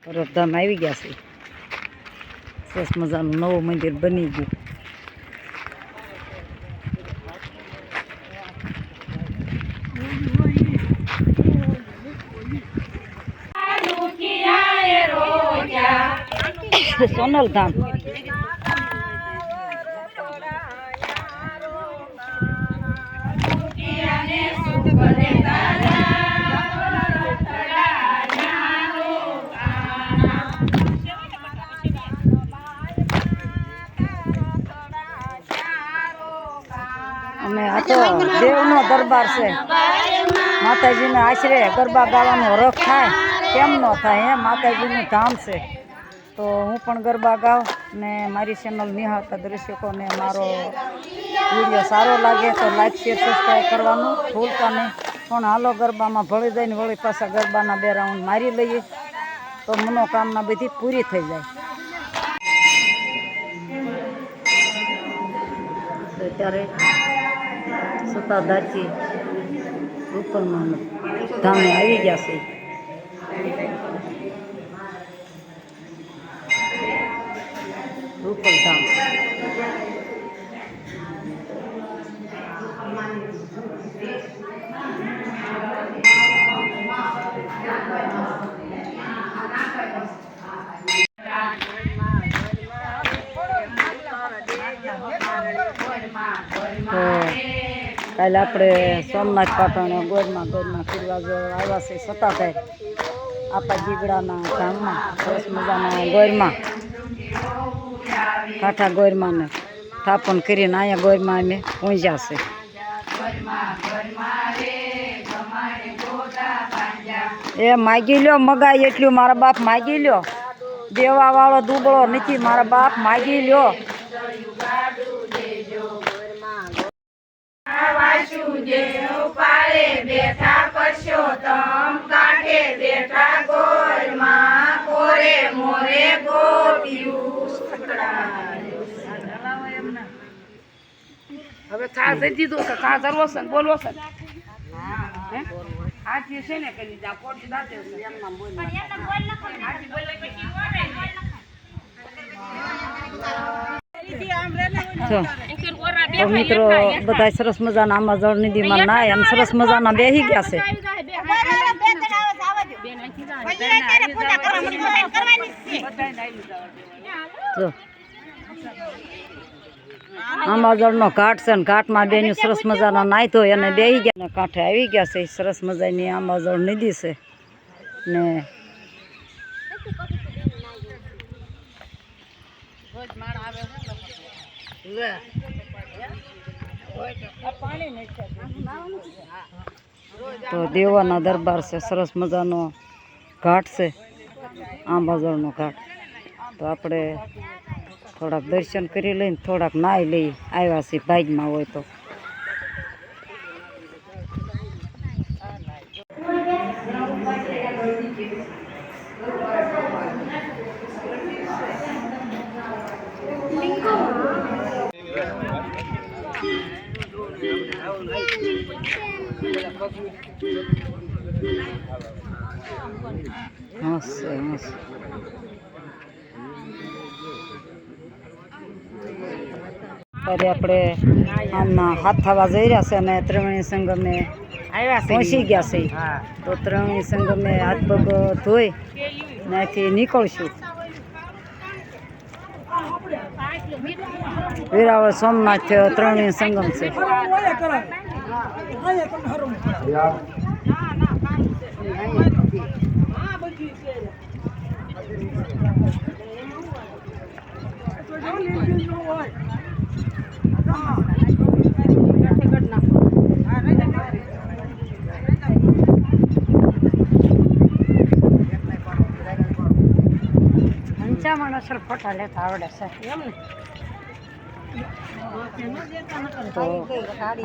પરબધામ આવી ગયા છે. સરસ મજાનું નવું મંદિર બની ગયું. સોનલધામ અને આ તો દેવનો દરબાર છે. માતાજીને આશરે ગરબા ગાવાનો હરખ થાય કેમ ન થાય? હે માતાજીનું ધામ છે. તો હું પણ ગરબા ગાઉં ને મારી ચેનલ નિહાળતા દર્શકોને મારો વિડીયો સારો લાગે તો લાઈક શેર સબસ્ક્રાઈબ કરવાનું ભૂલતા નહીં. પણ હાલો ગરબામાં ભળી જઈને વળી પાછા ગરબાના 2 રાઉન્ડ મારી લઈએ તો મનોકામના બધી પૂરી થઈ જાય. અત્યારે સતાધારથી રૂપલમાં ધામે આવી ગયા છે. રૂપલધામ કાલે આપણે સોમનાથ પાટણ ગોરમાં ફરવા આવ્યા છે. સતાધાર આપા જીગડાના ધામમાં સરસ મજાના ગોરમાં કાંઠા ગોરમાં ને સ્થાપન કરીને અહીંયા ગોરમાં અમે પહોંચ્યા છે. એ માગી લ્યો મગાય એટલું મારા બાપ માગી લ્યો. દેવા વાળો દુબળો નથી મારા બાપ માગી લ્યો. બેઠા પરસોત્તમ કાંઠે બેઠા ગોરમાં કોરે મોરે ગોપિયું. હવે ખા થઈ દીધું છે. ખા ધરવો છે બોલવો છે. આ જે છે ને કરી જા કોટી દાતે તો મિત્રો બધા સરસ મજાના આમાં જળ નિધિમાં નાય અને સરસ મજાના બેસી ગયા છે. જો આંબાજળનો ઘાટ છે ને ઘાટમાં બેન સરસ મજાના નાય તો એને બેસી ગયા. કાંઠે આવી ગયા છે. સરસ મજાની આંબાજળ નિધિ છે ને તો દેવાના દરબાર છે. સરસ મજાનો ઘાટ છે આંબાજળનો ઘાટ. તો આપણે થોડાક દર્શન કરી લઈને થોડાક નાહી લઈ આવ્યા છીએ ભાગમાં હોય તો. ત્યારે આપણે આમના હાથ થવા જઈ રહ્યા છે અને ત્રિવેણી સંગમે પહોંચી ગયા છે. તો ત્રિવેણી સંગમે હાથ પગ ધોઈ ત્યાંથી નીકળશું. વેરાવળ સોમનાથ ત્રિવેણી સંગમ છે. અસર ફોટા લેતા આવડે છે એમ ને. તો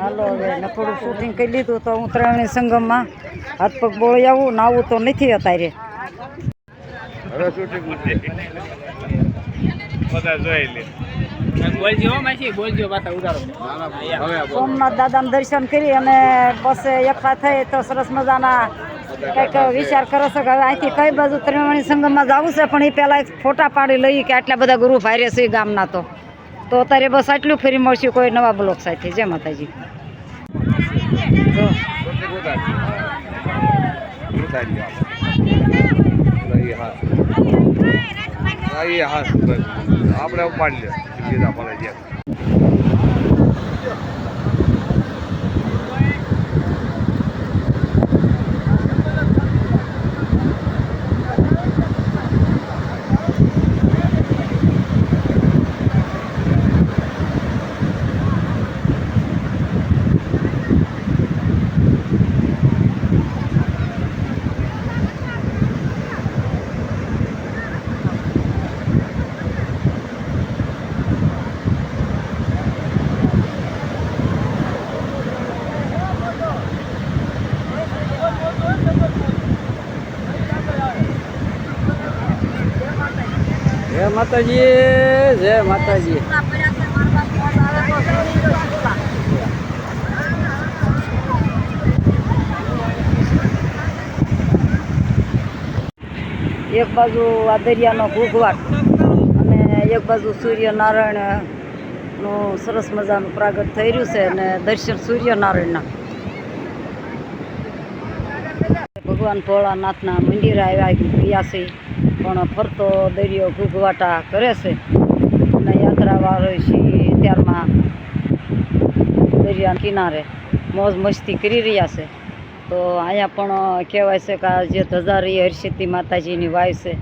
હાલો હવે થોડું શૂટિંગ કરી લીધું તો હું ત્રિવેણી સંગમમાં હાથ પગ બોળી આવું. નાવું તો નથી અત્યારે. સોમનાથ દાદાના દર્શન કરી અને બસ એકઠા થઈ તો સરસ મજાના કંઈક વિચાર કરો છો કે હવે અહીંથી કઈ બાજુ ત્રિવેણી સંગમમાં જવું છે, પણ એ પહેલાં ફોટા પાડી લઈએ કે આટલા બધા ગુરુ ભારે છે ગામના. તો અત્યારે બસ આટલું ફરી મળશું કોઈ નવા બ્લોક સાથે. જય માતાજી. આપણે ઉપાડી લે. જય માતાજી, જય માતાજી. એક બાજુ આ દરિયાનો ઘૂઘવાટ અને એક બાજુ સૂર્યનારાયણનું સરસ મજાનું પ્રાગટ થઈ રહ્યું છે અને દર્શન સૂર્યનારાયણના. ભગવાન ભોળાનાથના મંદિરે આવ્યા છે, પણ ફરતો દરિયો ઘૂઘવાટા કરે છે અને યાત્રાવાળો છે ત્યારમાં દરિયા કિનારે મોજ મસ્તી કરી રહ્યા છે. તો અહીંયા પણ કહેવાય છે કે આ જે ધજારી હરસિદ્ધિ માતાજીની વાય છે,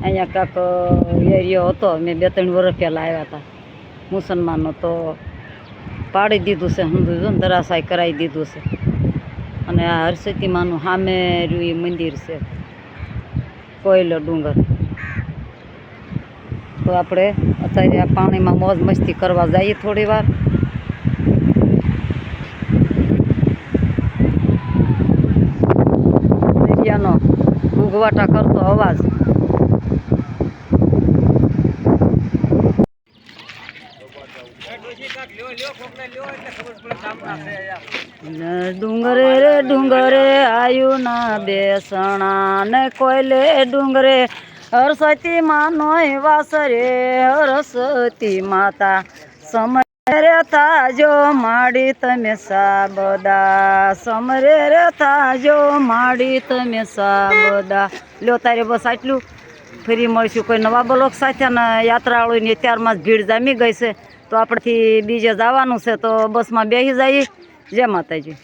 અહીંયા કાંક એરિયો હતો. મેં 2-3 વર્ષ પહેલાં આવ્યા હતા મુસલમાનો, તો પાડી દીધું છે, સમજું ધરાશાય કરાવી દીધું છે. અને આ હરસિદ્ધિ માનું સામે રહ્યું મંદિર છે, કોયલો ડુંગર. તો આપણે અત્યારે આ પાણીમાં મોજ મસ્તી કરવા જઈએ થોડી વાર. દરિયાનો ઘૂઘવાટા કરતો અવાજ. ડુંગરે રે ડુંગરે આયુ ના બેસણા ને કોયલે ડુંગરે હરસતી માનો વાસ રે હરસતી માતા. સમરે રે થાજો માડી તમે સાબદા, સમરે રે થાજો માડી તમે સાબદા. લ્યો તારે બસ આટલું. ફરી મળશું કોઈ નવા બ્લોક સાથે. અને યાત્રાળુની અત્યારમાં જ ભીડ જામી ગઈ છે, તો આપણેથી બીજે જવાનું છે, તો બસમાં બેસી જઈએ. જય માતાજી.